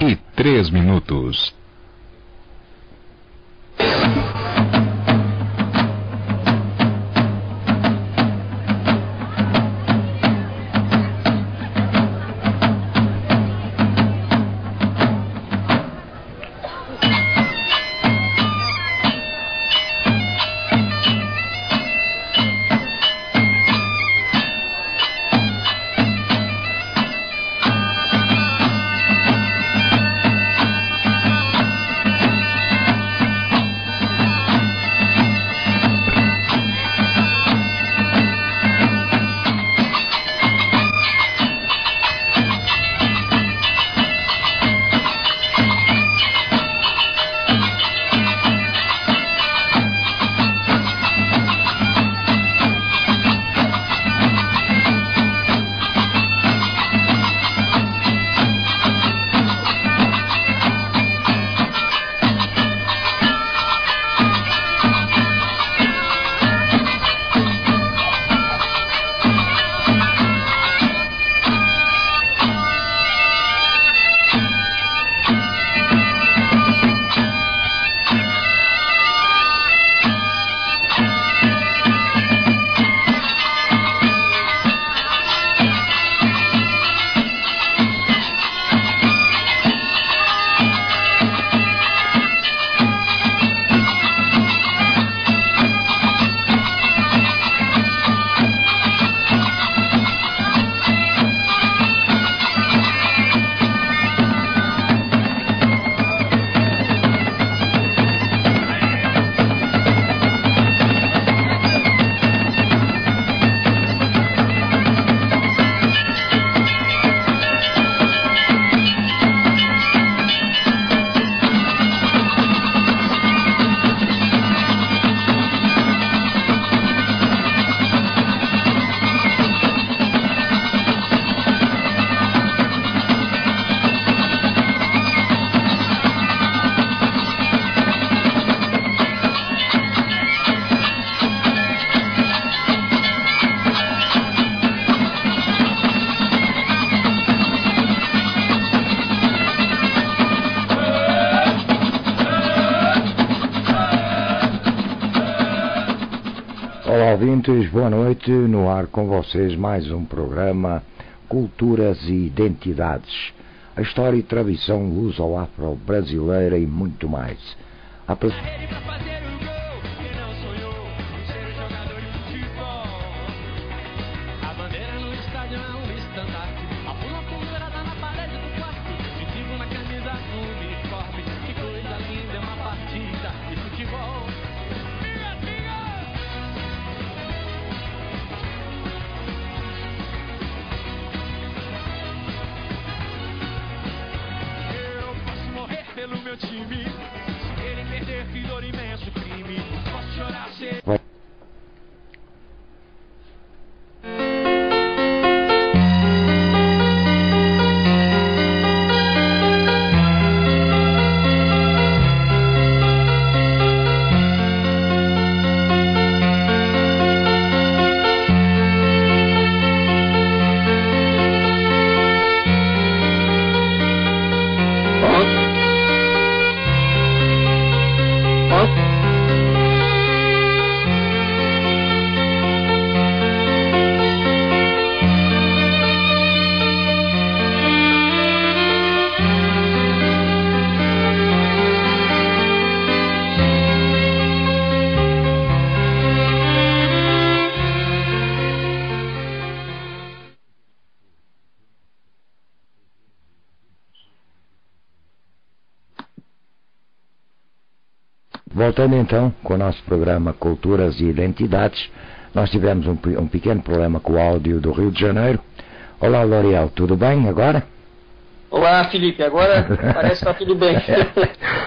6h03. Ouvintes, boa noite, no ar com vocês mais um programa Culturas e Identidades, a história e tradição luso-afro-brasileira e muito mais. Voltando então com o nosso programa Culturas e Identidades, nós tivemos um pequeno problema com o áudio do Rio de Janeiro. Olá, L'Oreal, tudo bem agora? Olá, Felipe, agora parece que está tudo bem.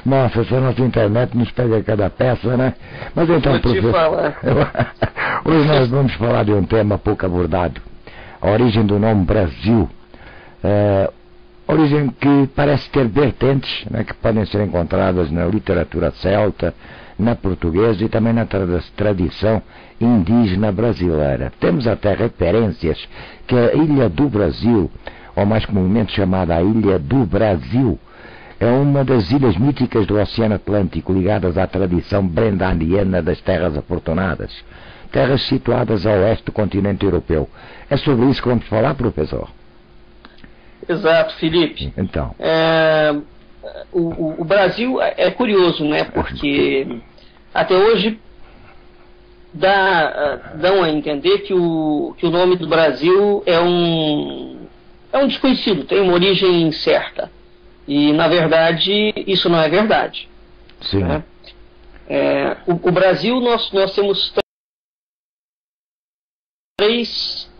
Nossa, essa nossa internet nos pega cada peça, né? Mas então, professor, hoje nós vamos falar de um tema pouco abordado, a origem do nome Brasil. Origem que parece ter vertentes, né, que podem ser encontradas na literatura celta, na portuguesa e também na tradição indígena brasileira. Temos até referências que a Ilha do Brasil, ou mais comumente chamada a Ilha do Brasil, é uma das ilhas míticas do Oceano Atlântico ligadas à tradição brendaniana das Terras Afortunadas, terras situadas a oeste do continente europeu. É sobre isso que vamos falar, professor? Exato, Felipe. Então. O Brasil é curioso, né? Porque até hoje dão a entender que o nome do Brasil é um desconhecido, tem uma origem incerta. E, na verdade, isso não é verdade. Sim. Né? O Brasil, nós temos 3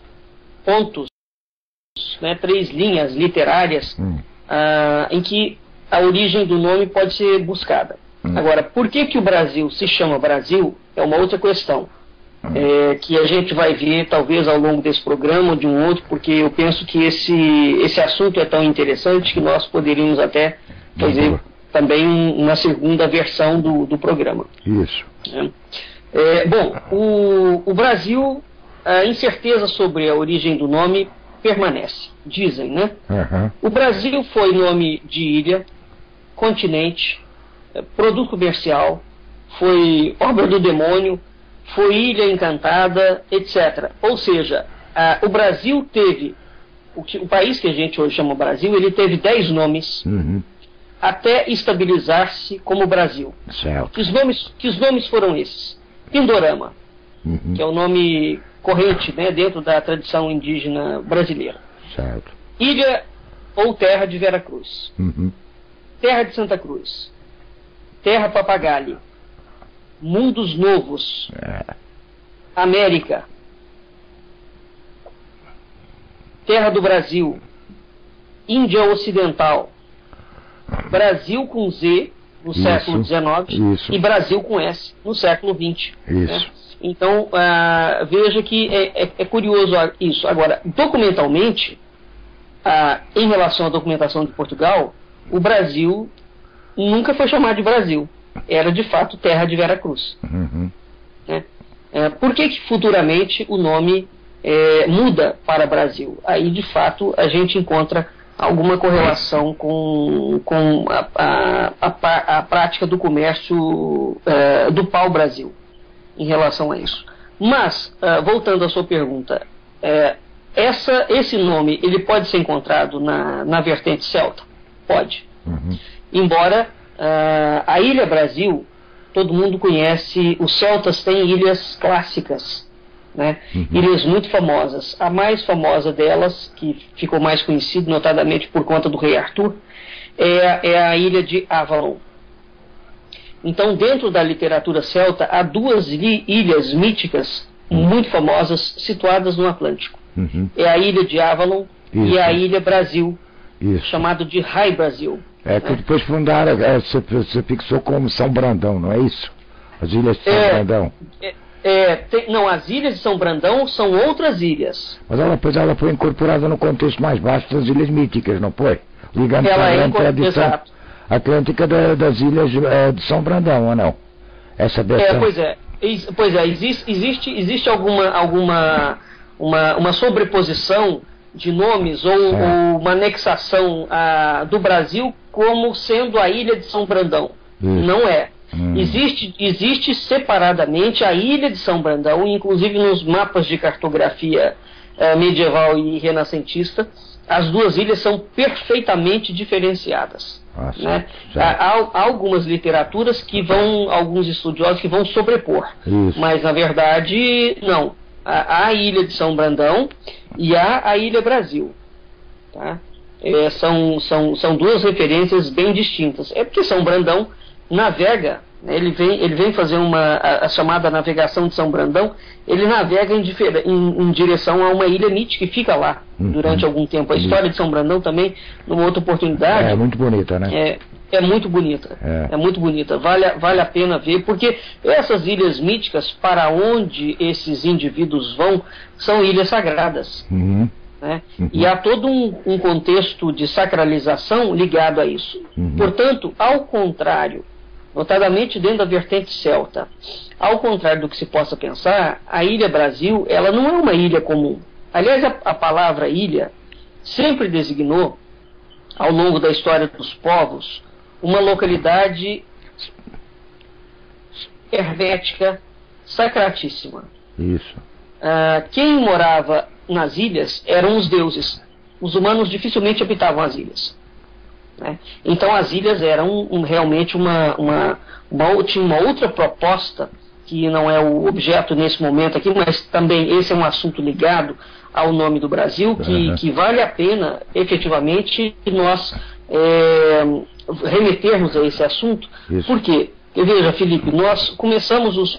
pontos, né, 3 linhas literárias em que a origem do nome pode ser buscada. Agora, por que o Brasil se chama Brasil é uma outra questão, que a gente vai ver talvez ao longo desse programa ou de um outro, porque eu penso que esse assunto é tão interessante que nós poderíamos até fazer também uma segunda versão do programa. Isso. Bom, o Brasil, a incerteza sobre a origem do nome permanece, dizem, né? O Brasil foi nome de ilha, continente, produto comercial, foi obra do demônio, foi ilha encantada, etc. Ou seja, o Brasil teve, o país que a gente hoje chama Brasil, ele teve 10 nomes até estabilizar-se como Brasil. Certo. Que os nomes foram esses? Pindorama, que é o nome corrente, né, dentro da tradição indígena brasileira. Certo. Ilha ou terra de Veracruz. Terra de Santa Cruz. Terra Papagalle. Mundos Novos. América. Terra do Brasil. Índia Ocidental. Brasil com Z no século XIX e Brasil com S no século XX. Né? Então, veja que é curioso isso. Agora, documentalmente, em relação à documentação de Portugal, o Brasil nunca foi chamado de Brasil. Era, de fato, terra de Veracruz. Né? Por que futuramente o nome muda para Brasil? Aí, de fato, a gente encontra alguma correlação com a prática do comércio do pau-brasil em relação a isso. Mas, voltando à sua pergunta, esse nome ele pode ser encontrado na vertente celta? Pode. Embora a Ilha Brasil, todo mundo conhece, os celtas têm ilhas clássicas, né? Ilhas muito famosas. A mais famosa delas, que ficou mais conhecida notadamente por conta do rei Arthur, é a ilha de Avalon. Então, dentro da literatura celta, há 2 ilhas míticas muito famosas situadas no Atlântico. É a ilha de Avalon e a ilha Brasil, chamado de Rai Brasil. Que depois fundaram, se fixou como São Brandão, não é isso? As ilhas de São Brandão. Não, as ilhas de São Brandão são outras ilhas. Mas ela foi incorporada no contexto mais baixo das ilhas míticas, não foi? Ligando ela a tradição atlântica das ilhas de São Brandão, ou não? Essa versão... Pois é, existe uma sobreposição de nomes ou uma anexação do Brasil como sendo a ilha de São Brandão. Não é. Existe separadamente a ilha de São Brandão, inclusive nos mapas de cartografia medieval e renascentista, as 2 ilhas são perfeitamente diferenciadas. Né? Há algumas literaturas alguns estudiosos que vão sobrepor, mas na verdade não. Há a ilha de São Brandão e há a ilha Brasil. Tá? São 2 referências bem distintas. É porque São Brandão navega, né? ele vem fazer a chamada navegação de São Brandão, ele navega em direção a uma ilha mítica e fica lá durante algum tempo. A história de São Brandão também, numa outra oportunidade... É muito bonita, né? É muito bonita. É muito bonita. Vale a pena ver, porque essas ilhas míticas, para onde esses indivíduos vão, são ilhas sagradas. Né? E há todo um contexto de sacralização ligado a isso. Portanto, ao contrário, notadamente dentro da vertente celta, ao contrário do que se possa pensar, a Ilha Brasil, ela não é uma ilha comum. Aliás, a palavra ilha sempre designou ao longo da história dos povos, uma localidade hermética, sacratíssima. Isso. Quem morava nas ilhas eram os deuses. Os humanos dificilmente habitavam as ilhas, né? Então as ilhas eram realmente tinha uma outra proposta, que não é o objeto nesse momento aqui, mas também esse é um assunto ligado ao nome do Brasil, que vale a pena efetivamente nós remetermos a esse assunto. Isso. Por quê? Veja, Felipe, nós começamos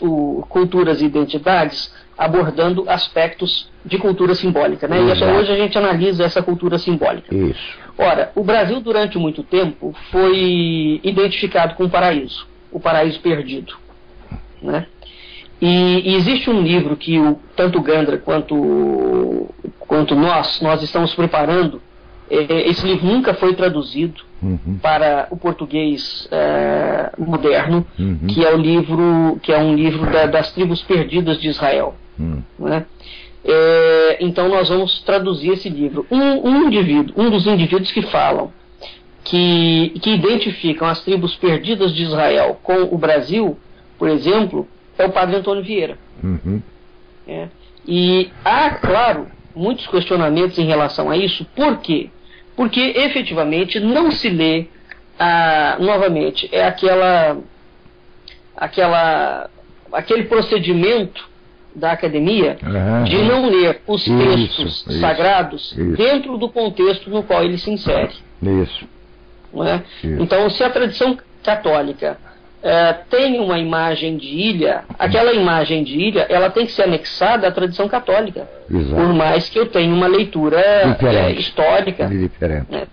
Culturas e Identidades abordando aspectos de cultura simbólica, né? E até hoje a gente analisa essa cultura simbólica. Isso. Ora, o Brasil durante muito tempo foi identificado com o paraíso perdido, né? E existe um livro que tanto o Gandra quanto nós estamos preparando. Esse livro nunca foi traduzido para o português moderno, que é um livro das tribos perdidas de Israel. Né? Então nós vamos traduzir esse livro. Um dos indivíduos que falam, que identificam as tribos perdidas de Israel com o Brasil, por exemplo, é o padre Antônio Vieira. E há, claro, muitos questionamentos em relação a isso. Por quê? Porque efetivamente não se lê novamente, aquele procedimento da academia de não ler os textos sagrados dentro do contexto no qual ele se insere. Isso. Não é? Então, se a tradição católica tem uma imagem de ilha, aquela imagem de ilha ela tem que ser anexada à tradição católica. Exato. Por mais que eu tenha uma leitura histórica,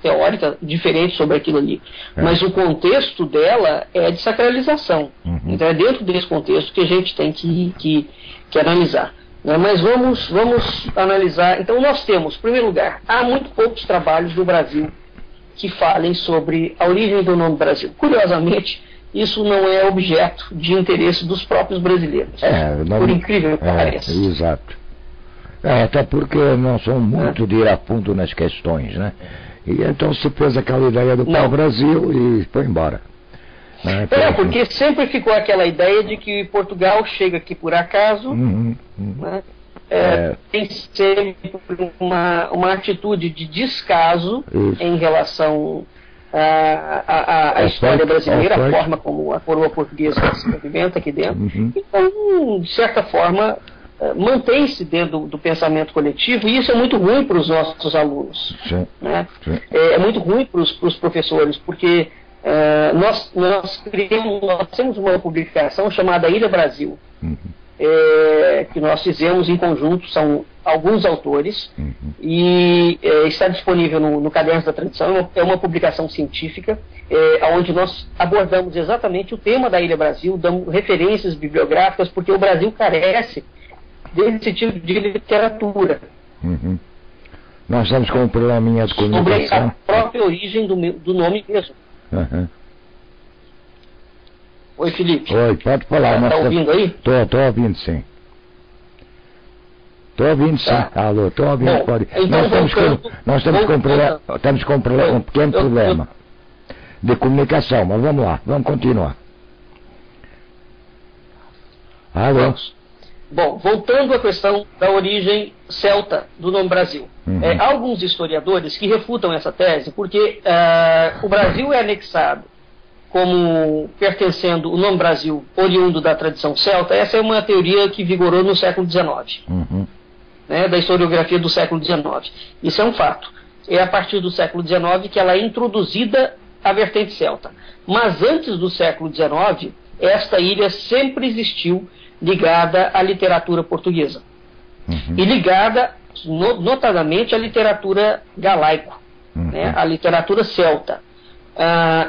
teórica, diferente sobre aquilo ali. Mas o contexto dela é de sacralização. Então é dentro desse contexto que a gente tem que analisar. Mas vamos analisar. Então nós temos, em primeiro lugar, há muito poucos trabalhos do Brasil que falem sobre a origem do nome Brasil. Curiosamente, isso não é objeto de interesse dos próprios brasileiros. Por incrível que pareça. Exato. Até porque não são muito de ir a fundo nas questões, né? E então se fez aquela ideia do pau-brasil e foi embora. Porque sempre ficou aquela ideia de que Portugal chega aqui por acaso, né? Tem sempre uma atitude de descaso em relação a história brasileira, a forma como a coroa portuguesa se movimenta aqui dentro. Então, de certa forma, mantém-se dentro do pensamento coletivo, e isso é muito ruim para os nossos alunos. Né? É muito ruim para os professores, porque nós temos uma publicação chamada Ilha Brasil, que nós fizemos em conjunto, são alguns autores, e está disponível no Cadernos da Tradição. É uma publicação científica, onde nós abordamos exatamente o tema da Ilha Brasil, damos referências bibliográficas, porque o Brasil carece desse tipo de literatura. Nós estamos com um probleminha de comunicação. Sobre a própria origem do nome mesmo. Oi, Felipe. Oi, pode falar. Está ouvindo aí? Estou ouvindo, sim. Estou ouvindo, sim. Alô, estou ouvindo. Bom, pode. Então, nós estamos com um pequeno problema de comunicação, mas vamos lá, vamos continuar. Alô? Bom, voltando à questão da origem celta do nome Brasil. Há alguns historiadores que refutam essa tese, porque o Brasil é anexado como pertencendo o nome Brasil oriundo da tradição celta. Essa é uma teoria que vigorou no século XIX, né, da historiografia do século XIX. Isso é um fato. É a partir do século XIX que ela é introduzida à vertente celta. Mas antes do século XIX, esta ilha sempre existiu ligada à literatura portuguesa. E ligada, notadamente, à literatura galaico, né, à literatura celta.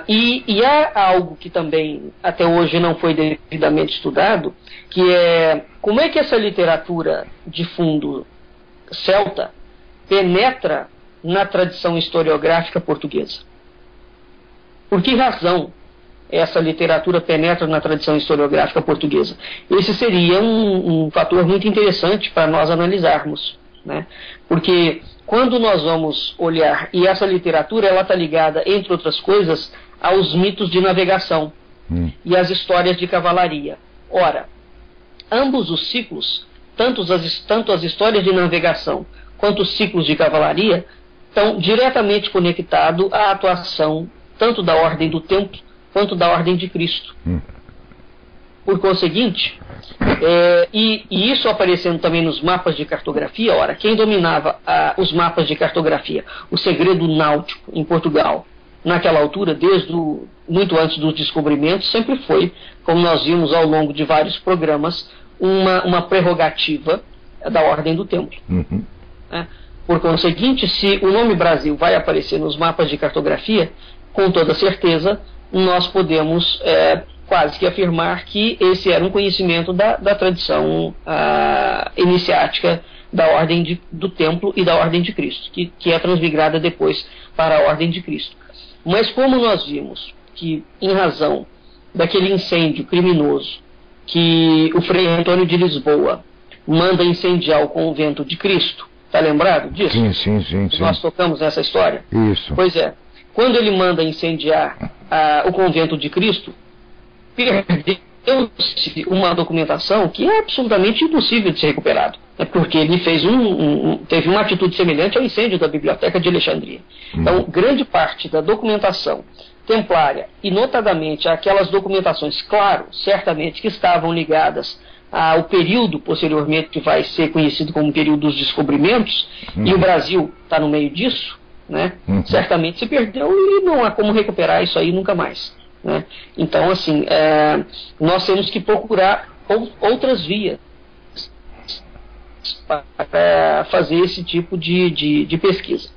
E há algo que também até hoje não foi devidamente estudado, que é como é que essa literatura de fundo celta penetra na tradição historiográfica portuguesa. Por que razão essa literatura penetra na tradição historiográfica portuguesa? Esse seria um fator muito interessante para nós analisarmos. né? Porque quando nós vamos olhar, e essa literatura ela está ligada, entre outras coisas, aos mitos de navegação e às histórias de cavalaria. Ora, ambos os ciclos, tanto as histórias de navegação quanto os ciclos de cavalaria, estão diretamente conectados à atuação tanto da Ordem do Templo quanto da Ordem de Cristo. Por conseguinte, e isso aparecendo também nos mapas de cartografia, ora, quem dominava os mapas de cartografia, o segredo náutico em Portugal, naquela altura, muito antes dos descobrimentos, sempre foi, como nós vimos ao longo de vários programas, uma prerrogativa da Ordem do Templo. Né? Por conseguinte, se o nome Brasil vai aparecer nos mapas de cartografia, com toda certeza, nós podemos quase que afirmar que esse era um conhecimento da tradição iniciática da Ordem do Templo e da Ordem de Cristo, que é transmigrada depois para a Ordem de Cristo. Mas como nós vimos que, em razão daquele incêndio criminoso que o Frei Antônio de Lisboa manda incendiar o convento de Cristo, está lembrado disso? Sim. Nós tocamos nessa história? Isso. Pois é. Quando ele manda incendiar o convento de Cristo, perdeu-se uma documentação que é absolutamente impossível de ser recuperado. Porque ele teve uma atitude semelhante ao incêndio da Biblioteca de Alexandria. Então, grande parte da documentação templária, e notadamente aquelas documentações, claro, certamente que estavam ligadas ao período posteriormente que vai ser conhecido como o período dos descobrimentos, e o Brasil está no meio disso, né? Certamente se perdeu e não há como recuperar isso aí nunca mais. Né? Então, assim, nós temos que procurar outras vias para fazer esse tipo de pesquisa.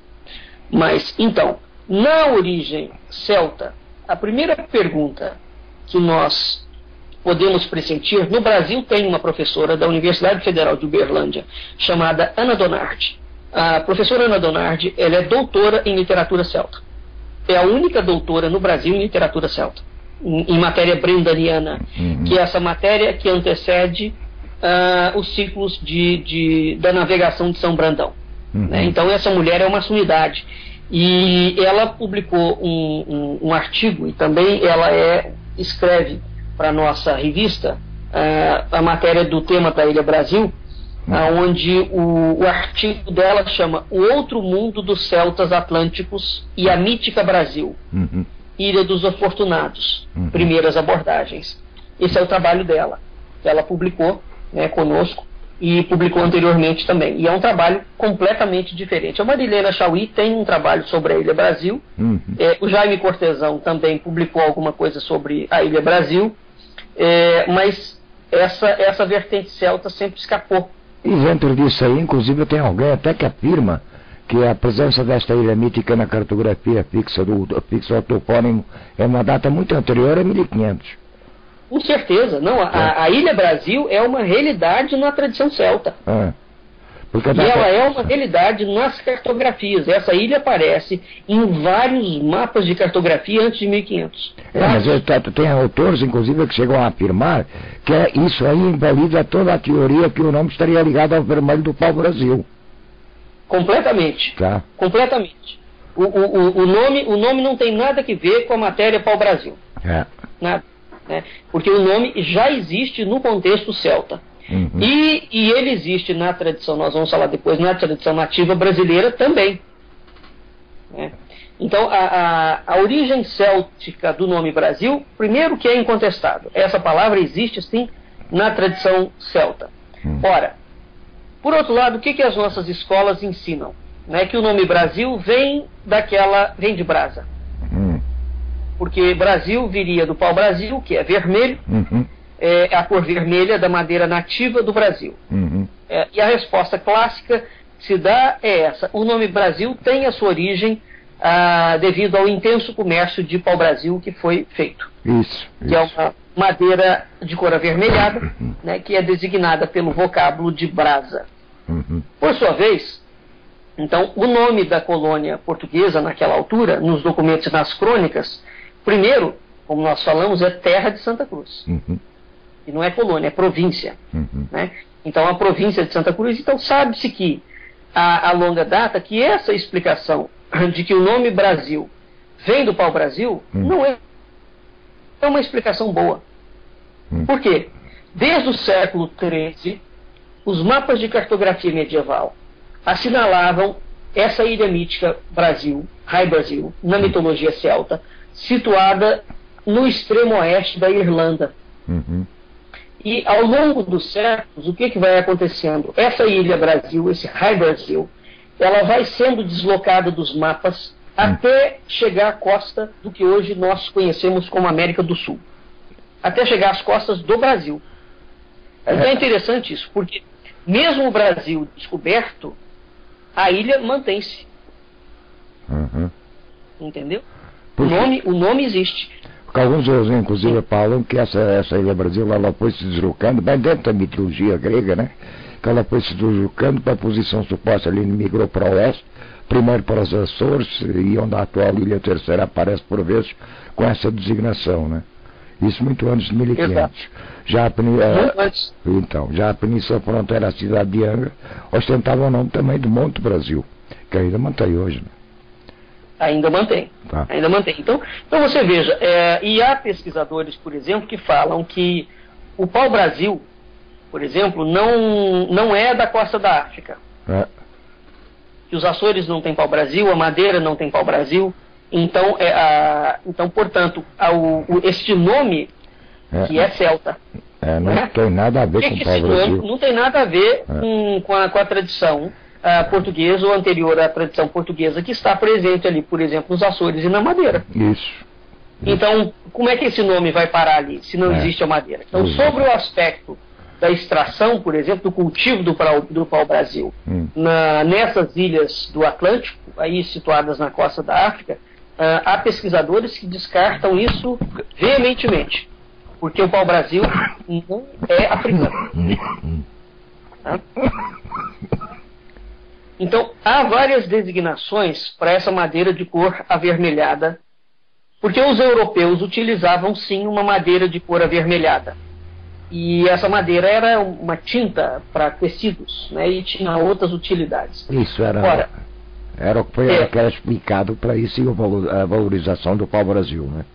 Mas, então, na origem celta, a primeira pergunta que nós podemos pressentir, no Brasil tem uma professora da Universidade Federal de Uberlândia, chamada Ana Donardi. A professora Ana Donardi, ela é doutora em literatura celta. É a única doutora no Brasil em literatura celta, em matéria brendaniana, que é essa matéria que antecede os ciclos da navegação de São Brandão. Né? Então essa mulher é uma sumidade. E ela publicou um artigo, e também ela escreve para a nossa revista a matéria do tema da Ilha Brasil, onde o artigo dela chama O Outro Mundo dos Celtas Atlânticos e a Mítica Brasil, Ilha dos Afortunados, Primeiras Abordagens. Esse é o trabalho dela, que ela publicou, né, conosco, e publicou anteriormente também. E é um trabalho completamente diferente. A Marilena Chauí tem um trabalho sobre a Ilha Brasil, o Jaime Cortesão também publicou alguma coisa sobre a Ilha Brasil, mas essa vertente celta sempre escapou. E dentro disso aí, inclusive, tem alguém até que afirma que a presença desta ilha mítica na cartografia fixa ao topônimo é uma data muito anterior a 1500. Com certeza, não. A Ilha Brasil é uma realidade na tradição celta. Ela é uma realidade nas cartografias. Essa ilha aparece em vários mapas de cartografia antes de 1500. Mas tem autores, inclusive, que chegam a afirmar que isso aí invalida toda a teoria que o nome estaria ligado ao vermelho do pau-brasil. Completamente. Tá. Completamente. O nome não tem nada a ver com a matéria pau-brasil. Nada. Né? Porque o nome já existe no contexto celta. E ele existe na tradição, nós vamos falar depois, na tradição nativa brasileira também. Né? Então, a origem céltica do nome Brasil, primeiro que é incontestável. Essa palavra existe, sim, na tradição celta. Ora, por outro lado, o que as nossas escolas ensinam? Né? Que o nome Brasil vem de brasa. Porque Brasil viria do pau-brasil, que é vermelho, é a cor vermelha da madeira nativa do Brasil. E a resposta clássica que se dá é essa. O nome Brasil tem a sua origem devido ao intenso comércio de pau-brasil que foi feito. Que é uma madeira de cor avermelhada, né, que é designada pelo vocábulo de brasa. Por sua vez, então, o nome da colônia portuguesa naquela altura, nos documentos e nas crônicas, primeiro, como nós falamos, é Terra de Santa Cruz. E não é colônia, é província. Né? Então, a província de Santa Cruz, então sabe-se que a longa data que essa explicação de que o nome Brasil vem do pau-brasil não é uma explicação boa. Por quê? Desde o século XIII, os mapas de cartografia medieval assinalavam essa ilha mítica Brasil, Rai Brasil, na mitologia celta, situada no extremo oeste da Irlanda. E ao longo dos séculos, o que vai acontecendo? Essa ilha Brasil, esse Rai Brasil, ela vai sendo deslocada dos mapas até chegar à costa do que hoje nós conhecemos como América do Sul. Até chegar às costas do Brasil. Então é interessante isso, porque mesmo o Brasil descoberto, a ilha mantém-se. Entendeu? O nome existe. Porque alguns, inclusive, falam que essa ilha Brasil, ela foi se deslocando, bem dentro da mitologia grega, né? Que ela foi se deslocando para a posição suposta ali, migrou para o oeste, primeiro para os Açores, e onde a atual Ilha Terceira aparece por vezes com essa designação, né? Isso muito antes de 1500. Já a Península Fronteira, a cidade de Angra, ostentava o nome também do Monte Brasil, que ainda mantém hoje, né? Ainda mantém. Ainda mantém. Então você veja, e há pesquisadores, por exemplo, que falam que o pau-brasil, por exemplo, não é da costa da África. Que os Açores não têm pau-brasil, a Madeira não tem pau-brasil. Então, portanto, este nome, que é celta. Não tem nada a ver com o pau-brasil. Não tem nada a ver com a tradição portuguesa ou anterior à tradição portuguesa que está presente ali, por exemplo, nos Açores e na Madeira. Isso. Então, como é que esse nome vai parar ali, se não existe a Madeira? Então, sobre o aspecto da extração, por exemplo, do cultivo do pau-brasil, nessas ilhas do Atlântico, aí situadas na costa da África, há pesquisadores que descartam isso veementemente, porque o pau-brasil não é africano. Então, há várias designações para essa madeira de cor avermelhada, porque os europeus utilizavam sim uma madeira de cor avermelhada. E essa madeira era uma tinta para tecidos, né, e tinha outras utilidades. Isso era o que era explicado para isso e a valorização do pau-brasil, né?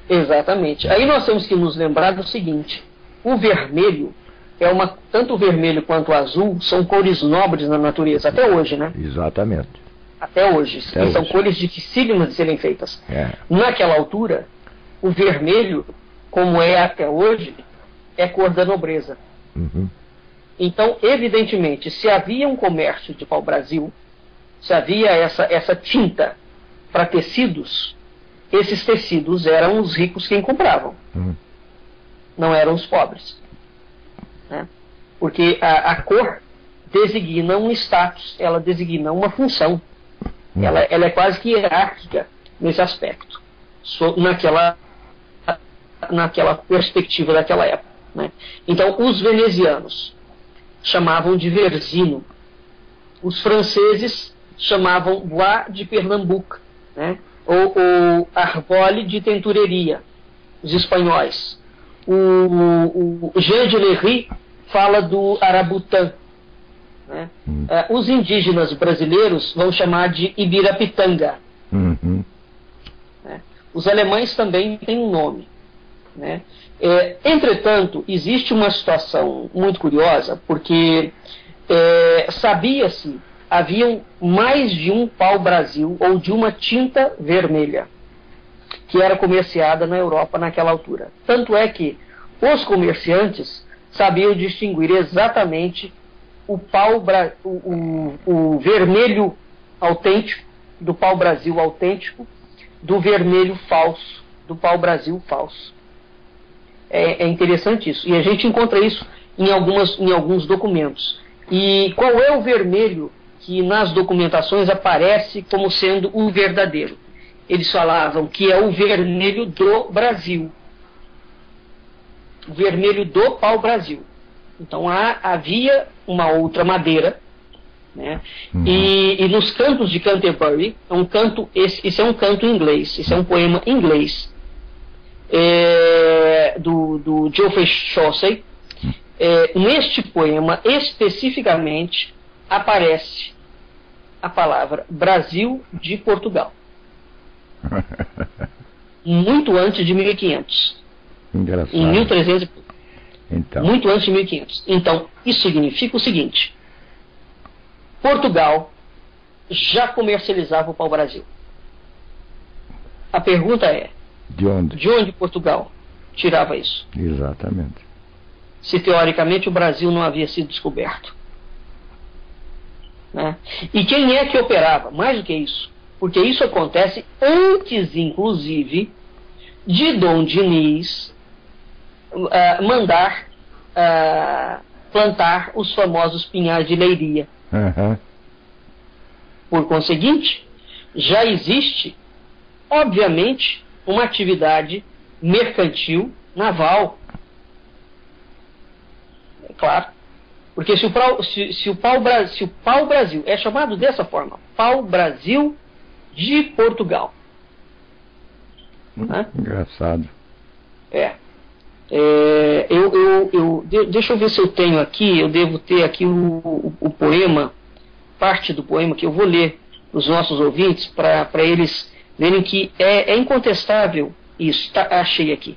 Exatamente. Aí nós temos que nos lembrar do seguinte: o vermelho tanto o vermelho quanto o azul são cores nobres na natureza, até hoje, né? Exatamente. Até hoje. E são cores dificílimas de serem feitas. Naquela altura, o vermelho, como é até hoje, é cor da nobreza. Então, evidentemente, se havia um comércio de pau-brasil, se havia essa tinta para tecidos, esses tecidos eram os ricos quem compravam. Não eram os pobres. Né? Porque a cor designa um status, ela designa uma função. Ela é quase que hierárquica nesse aspecto, naquela perspectiva daquela época. Né? Então, os venezianos chamavam de Versino, os franceses chamavam Bois de Pernambuco, né? ou Arbole de Tentureria, os espanhóis. O Jean de Lery fala do Arabutã. Né? Os indígenas brasileiros vão chamar de Ibirapitanga. Né? Os alemães também têm um nome. Né? Entretanto, existe uma situação muito curiosa, porque sabia-se, haviam mais de um pau-brasil ou de uma tinta vermelha que era comerciada na Europa naquela altura. Tanto é que os comerciantes sabiam distinguir exatamente o vermelho autêntico, do pau-brasil autêntico, do vermelho falso, do pau-brasil falso. É interessante isso. E a gente encontra isso em alguns documentos. E qual é o vermelho que nas documentações aparece como sendo o verdadeiro? Eles falavam que é o vermelho do Brasil. O vermelho do pau-brasil. Então havia uma outra madeira, né? E nos cantos de Canterbury, esse é um canto em inglês, esse é um poema em inglês, do Geoffrey Chaucer. Neste poema, especificamente, aparece a palavra Brasil de Portugal. Muito antes de 1500. Engraçado. Em 1300. Então. Muito antes de 1500. Então, isso significa o seguinte: Portugal já comercializava o pau-brasil. A pergunta é: de onde? De onde Portugal tirava isso? Exatamente. Se teoricamente o Brasil não havia sido descoberto. Né? E quem é que operava? Mais do que isso. Porque isso acontece antes, inclusive, de Dom Diniz mandar plantar os famosos pinhais de Leiria. Uhum. Por conseguinte, já existe, obviamente, uma atividade mercantil naval. É claro. Porque se o pau-brasil é chamado dessa forma, pau-brasil de Portugal. Né? Engraçado. Deixa eu ver se eu tenho aqui, eu devo ter aqui o poema, parte do poema que eu vou ler para os nossos ouvintes, para eles verem que é incontestável isso. Achei aqui.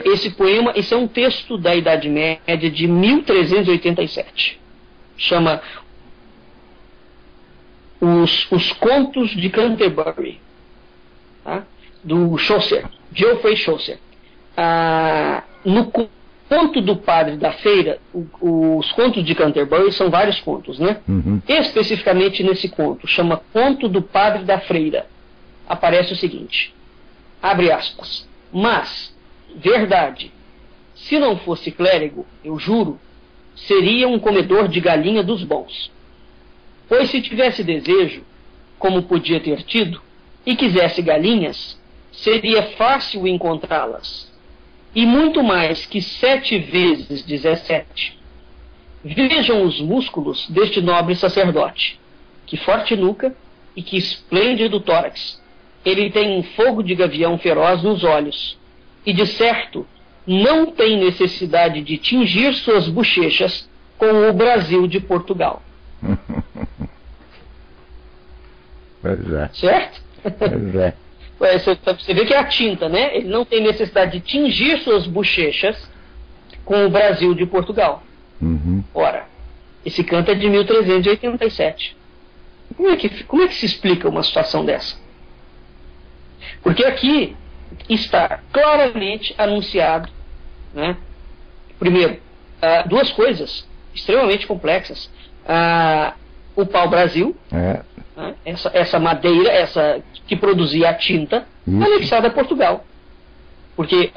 Esse poema, esse é um texto da Idade Média de 1387. Chama Os Contos de Canterbury, tá? Do Chaucer, Geoffrey Chaucer. No Conto do Padre da Feira, os Contos de Canterbury são vários contos, né? Uhum. Especificamente nesse conto, chama Conto do Padre da Freira, aparece o seguinte, abre aspas: mas, verdade, se não fosse clérigo, eu juro, seria um comedor de galinha dos bons. Pois se tivesse desejo, como podia ter tido, e quisesse galinhas, seria fácil encontrá-las. E muito mais que 7 vezes 17. Vejam os músculos deste nobre sacerdote. Que forte nuca e que esplêndido tórax. Ele tem um fogo de gavião feroz nos olhos. E de certo, não tem necessidade de tingir suas bochechas com o Brasil de Portugal. Pois é. Certo? Pois é. Você vê que é a tinta, né? Ele não tem necessidade de tingir suas bochechas com o Brasil de Portugal. Uhum. Ora, esse canto é de 1387. Como é que se explica uma situação dessa? Porque aqui está claramente anunciado, né? Primeiro, duas coisas extremamente complexas. O pau-brasil, né? Essa madeira, essa que produzia a tinta, anexada a Portugal. Porque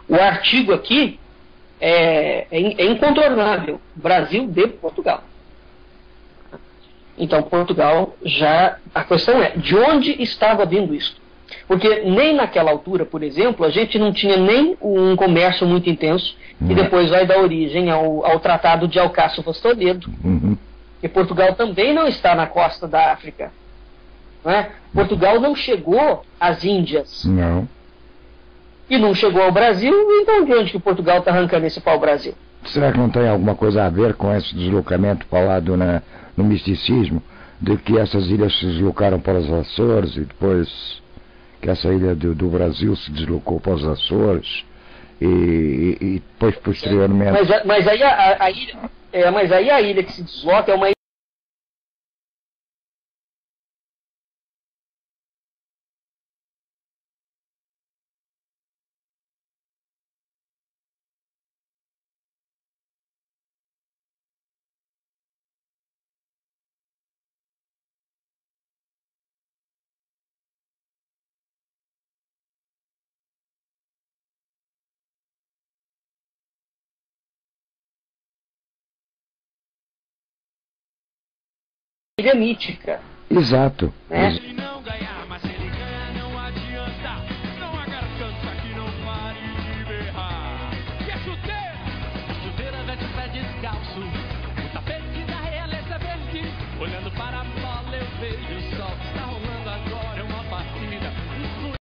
o artigo aqui é incontornável. Brasil de Portugal. Então, Portugal já... A questão é, de onde estava vindo isso? Porque nem naquela altura, por exemplo, a gente não tinha nem um comércio muito intenso, que depois vai dar origem ao Tratado de Alcáçovas Toledo. Uhum. E Portugal também não está na costa da África. Não é? Portugal não chegou às Índias. Não. E não chegou ao Brasil, então de onde que Portugal está arrancando esse pau-brasil? Será que não tem alguma coisa a ver com esse deslocamento paulado no misticismo? De que essas ilhas se deslocaram para os Açores e depois que essa ilha do Brasil se deslocou para os Açores e depois posteriormente... Mas aí a ilha... mas aí a ilha que se desloca é uma ilha mítica. Exato. Né?